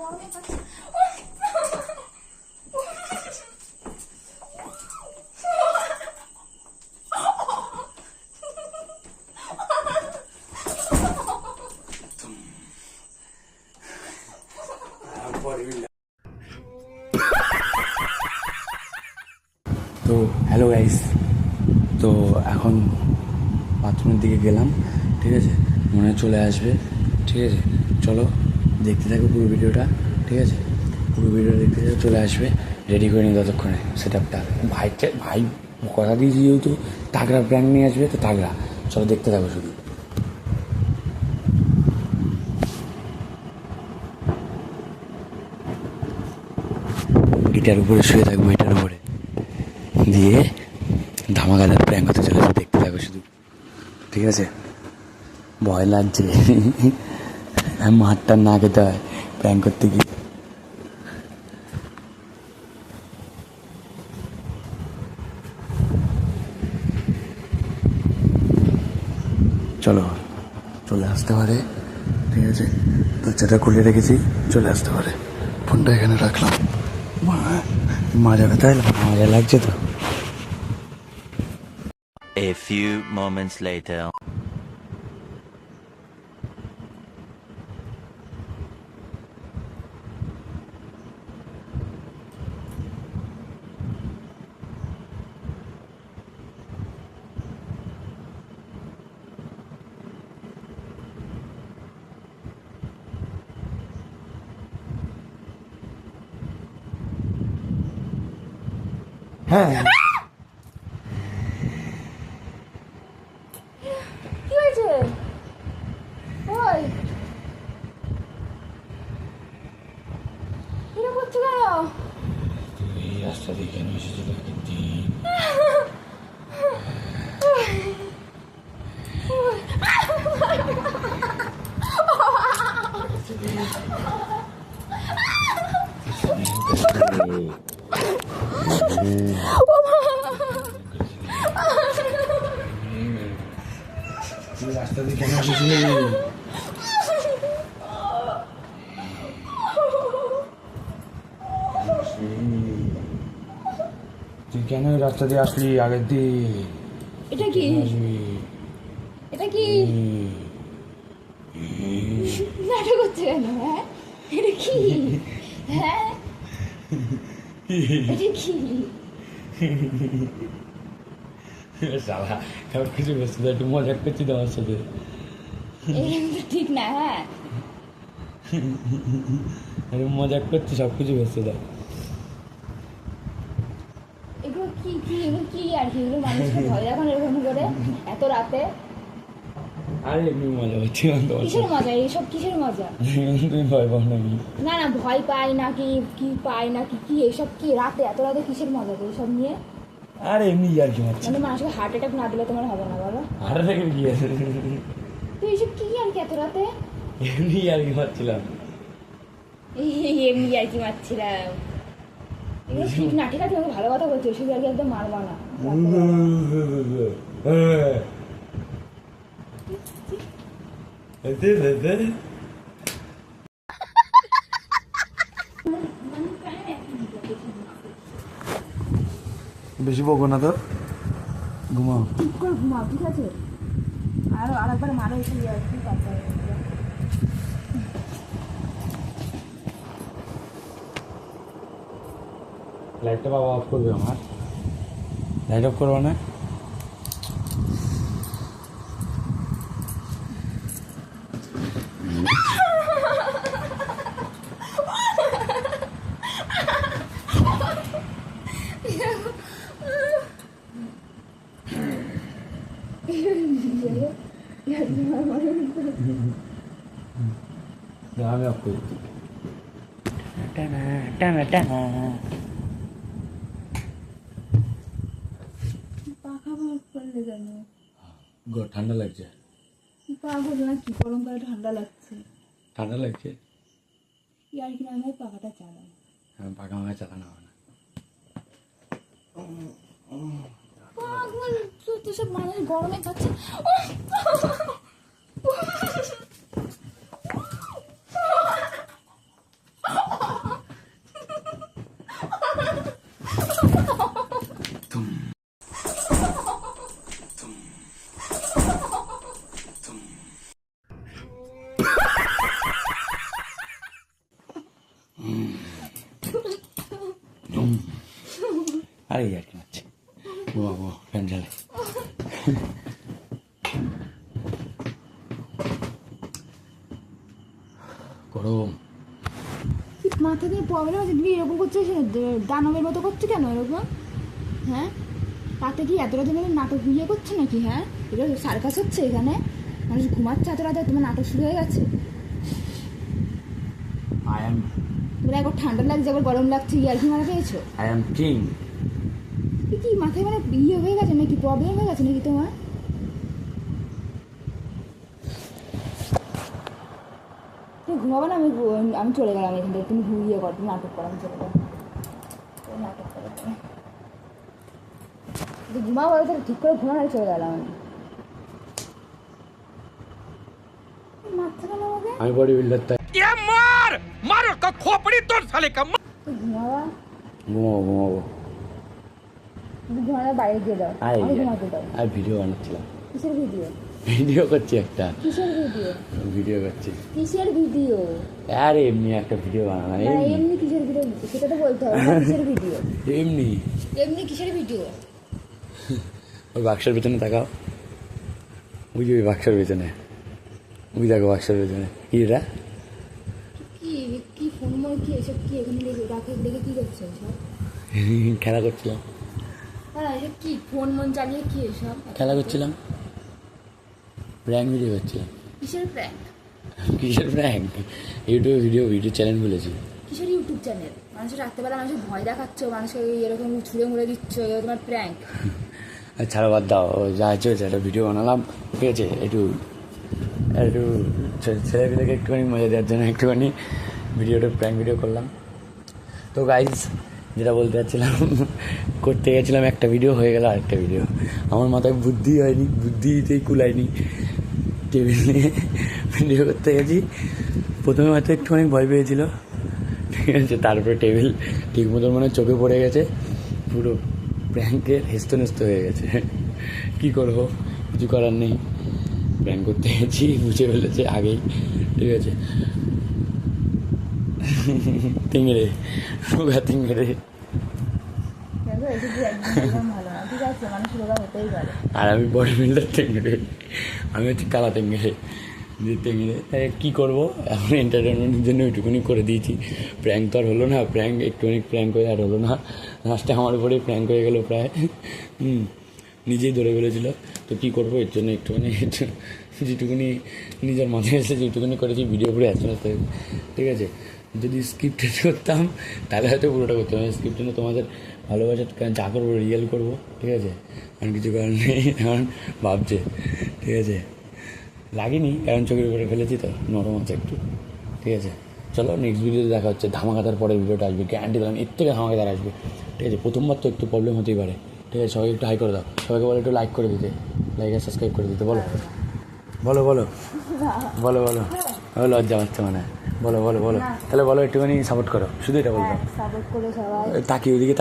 গরমে পাচ্ছে। তো হ্যালো গাইস, তো এখন বাথরুমের দিকে গেলাম, ঠিক আছে, মনে হয় চলে আসবে, ঠিক আছে। চলো দেখতে থাকো পুরো ভিডিওটা, ঠিক আছে, পুরো ভিডিও দেখতে থাকো, চলে আসবে। রেডি করে নিই ততক্ষণে সেট আপটা। ভাই কথা দিয়েছি যেহেতু তাগড়া ব্র্যান্ড নিয়ে আসবে, তো তাগড়া। চলো দেখতে থাকো শুধু। এটার উপরে শুয়ে থাকবো, এটার উপরে দিয়ে ধামাকাদার প্র্যাঙ্ক হতে চলেছে, দেখতে থাকো শুধু, ঠিক আছে। ভয় লাগছে, মাঠটার না খেতে হয় প্র্যাঙ্ক করতে গিয়ে। চলো, চলে আসতে পারে, ঠিক আছে। দরজাটা খুলে রেখেছি, চলে আসতে পারে। ফোনটা এখানে রাখলাম, মজা কথা মজা লাগছে তো। A few moments later. হ্যাঁ, কি হয়েছে? ওই এরকম করছো কেন? এই রাস্তা দিয়ে কেন এসেছিল? রাস্তা দিয়ে কেন এসেছিল? তুই কেন এই রাস্তা দিয়ে আসলি আগের দিন? এটা কি? এটা কি নাটক হচ্ছে কেন? হ্যাঁ, এটা কি? হ্যাঁ, এটা কি? সালা সব কিছু বসে একটু মজা করছি তোমার সাথে। এরকম তো ঠিক না। হ্যাঁ, মজা করছি, সব কিছু বসে দাও। এগুলো কি কি এগুলো কি আর কি? এগুলো মানুষকে ভয় দেখানো এরকম করে এত রাতে? আরে এমনি মজা হচ্ছে তোমার কিসের মজা? এইসব কিসের মজা? তুমি ভয় পাও নাকি? না না, ভয় পাই নাকি কি পাই নাকি কি এইসব কি রাতে এত রাতে কিসের মজা তো এইসব নিয়ে? আরে এমনি আর কি মারছি। মানে মানুষকে হার্ট অ্যাটাক না দিলে তোমার হবে না বলো? আরে থেকে কি আছে? তো এইসব কি আর কি এত রাতে? এমনি আর কি মারছিলাম। এমনি আর কি মারছিলাম। এগুলো ঠিক না, ঠিক আছে, ভালো কথা বলছি, ওষুধ আর কি একদম মারবা না। বেশি বকো না তো, ঘুমাও। ঠিক করে ঘুমাও, ঠিক আছে? আরেকবার মারো এসে কি কথা? লাইটটা বাবা অফ করবে আমার। লাইট অফ করবো না? আমি অফ করি। টানা টানা টানা। পাখা বন্ধ করলে কেন? ঠান্ডা লাগছে। পাগল নাকি? গরমকালে ঠান্ডা লাগছে। ঠান্ডা লাগছে? কি আর কি, আমি পাখাটা চালাই। আমি পাখা মাখা চালানো হবে না। পাগল, তো সব মানুষ গরমে যাচ্ছে। আরে আর কি মারছে বাবা ফ্যান চালে গরম। মাথা দিয়ে প্রবলেম আছে, তুমি এরকম করছো, দানবের মতো করছো কেন এরকম? হ্যাঁ, রাতে কি এত রাতে নাটক ইয়ে করছে নাকি? হ্যাঁ, এটা সার্কাস হচ্ছে এখানে, মানুষ ঘুমাচ্ছে এত রাতে, তোমার নাটক শুরু হয়ে গেছে। আই এম এবার একবার ঠান্ডা লাগছে, একবার গরম লাগছে, ইয়ার কি মারা পেয়েছো? I am king. কি মাথায় মানে ইয়ে হয়ে গেছে নাকি, প্রবলেম হয়ে গেছে নাকি তোমার? তুমি ঘুমাবো না, আমি চলে গেলাম এখান থেকে, তুমি ইয়ে করো, তুমি নাটক করো, আমি চলে গেলাম। নাটক করো তুমি, ঘুমাবো তো ঠিক করে ঘুমানো, চলে গেলাম আমি। মারছে কেন আমাকে? আমি বডি বিল্ডার, তাই मार उसका खोपड़ी तोड़ साले का তুই ঘুমাবা, ঘুমাবো। তুমি ঘুমানোর বাইরে গিয়ে দাও, আমি ঘুমাতে দাও। আর ভিডিও বানাচ্ছিলাম। কিসের ভিডিও? ভিডিও করছি একটা, কিসের ভিডিও? ভিডিও করছি। কিসের ভিডিও? আরে এমনি একটা ভিডিও বানানো, না এমনি এমনি কিসের ভিডিও সেটা তো বলতে হবে, না কিসের ভিডিও? এমনি। এমনি কিসের ভিডিও? ওই বাক্সের পেছনে তাকাও, ওই যে ওই বাক্সের পেছনে, ওই দেখো বাক্সের পেছনে কি এটা? কি কি ফোন মনে কি এসব, কি এখানে রাখে দেখে কি করছে এসব? খেলা করছিলাম, হ্যাঁ এসব কি ফোন মন চালিয়ে কি এসব? খেলা করছিলাম, প্র্যাঙ্ক ভিডিও করছিলাম। কিসের প্র্যাঙ্ক? কিসের প্র্যাঙ্ক? ভিডিও চ্যানেল খুলেছি। কিসের ইউটিউব চ্যানেল? মানুষের রাত্রেবেলা মানুষের ভয় দেখাচ্ছ, মানুষকে এরকম ছুঁড়ে মুড়ে দিচ্ছ, এগুলো তোমার প্র্যাঙ্ক? ছাড়া বাদ দাও, যা হচ্ছে একটা ভিডিও বানালাম, ঠিক আছে, একটু ছেলেপিলেকে একটুখানি মজা দেওয়ার জন্য একটুখানি ভিডিওটা প্র্যাঙ্ক ভিডিও করলাম। তো গাইজ, যেটা বলতে চাচ্ছিলাম, করতে গেছিলাম একটা ভিডিও, হয়ে গেল আরেকটা ভিডিও। আমার মাথায় বুদ্ধি হয়নি, বুদ্ধিতেই কুলায়নি, টেবিল নিয়ে ভিডিও করতে গেছি। প্রথমে হয়তো একটুখানি ভয় পেয়েছিল, ঠিক আছে, তারপরে টেবিল ঠিক মতো মানে চোখে পড়ে গেছে, পুরো প্র্যাঙ্কের হেস্তনেস্ত হয়ে গেছে। কী করবো, কিছু করার নেই, প্র্যাঙ্ক করতে গেছি, বুঝে ফেলেছে আগেই, ঠিক আছে। তিংড়ে রোগা তিংড়ে, দেখো এসব একদম ভালো না, ঠিক আছে, মানুষ রোগা হতেই পারে। আর আমি বডি বিল্ডার তেঙ্গড়ে, আমি হচ্ছে কালা তেঙ্গড়ে, যে তেঙ্গড়ে। তাই কী করবো, এখন এন্টারটেনমেন্টের জন্য ওইটুকুনি করে দিয়েছি। প্র্যাঙ্ক তো আর হলো না, একটুখানি প্র্যাঙ্ক হয়ে আর হলো না, লাস্টে আমার উপরেই প্র্যাঙ্ক হয়ে গেলো প্রায়। নিজেই ধরে ফেলেছিল। তো কী করবো, এর জন্য একটুখানি যেটুকুনি নিজের মাথায় এসে যেটুকুনি করেছি, ভিডিও করে আসতে আসতে, ঠিক আছে। যদি স্ক্রিপ্টেড করতাম তাহলে হয়তো পুরোটা করতাম, স্ক্রিপ্টেড তোমাদের ভালোবাসা যা করবো রিয়েল করবো, ঠিক আছে। কারণ কিছু কারণ নেই, এখন ভাবছে, ঠিক আছে, লাগেনি কারণ চোখের উপরে ফেলেছি তো, নরম আছে একটু, ঠিক আছে। চলো নেক্সট ভিডিওতে দেখা হচ্ছে, ধামাকাদার পরে ভিডিওটা আসবে, গ্যারান্টি দিলাম এর থেকে ধামাকাদার আসবে, ঠিক আছে। প্রথমবার তো একটু প্রবলেম হতেই পারে, ঠিক আছে। সবাই একটু হাই করে দাও, সবাইকে বলো একটু লাইক করে দিতে, লাইক আর সাবস্ক্রাইব করে দিতে, বলো বলো বলো বলো বলো লজ্জা পাচ্ছে মানে, বলো তাহলে বলো একটুখানি সাপোর্ট করো, শুধু এটা বলবো, সাপোর্ট করে সবাই তাকিয়ে ওইদিকে